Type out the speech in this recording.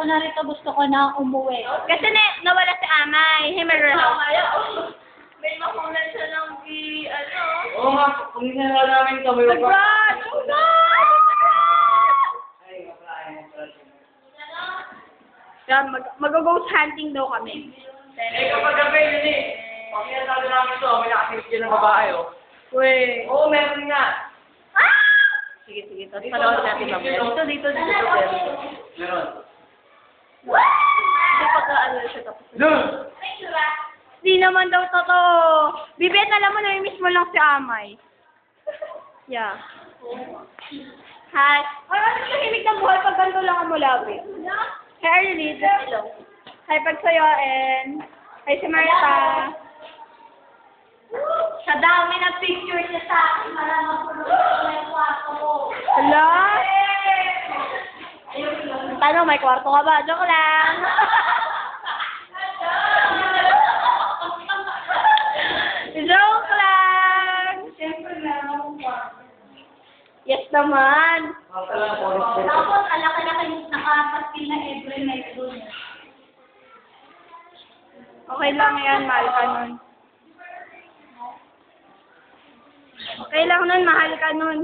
ko na rito, gusto ko na umuwi. Kasi nawala si Amay. Himmer house. May makunan siya ng Oo nga, kung ginagawa namin ito, may Run! Yan, mag-ghost hunting daw kami. kapag gabi yun eh. Pag ginagawa namin ito, may nakasilip yun ng babae, oh. Uy. Oo, meron nga. Sige, sige. Tapos panahon natin mamaya. Dito. Meron. Hindi pagka-ano siya tapos. Doon! Di naman daw totoo. Bibet, alam mo, nami-miss mo lang si Amay. Yeah. Hi. Ay, ano tahimik ng buhay pag ganito lang ang mulapit? Hi, Arlie. Hello. Hi, Pagsayoin. Hi, si Marta. Sa dami ng picture niya sa akin, malamang ko na yung kwarto ko. Hello? Tanong, may kwarto ka ba? Joke lang. Joke lang. Siyempre, meron akong kwarto. Yes naman. Tapos, alaki-laki nakapaskil na every night doon. Okay lang yan, mahal ka nun. Okay lang nun, mahal ka nun.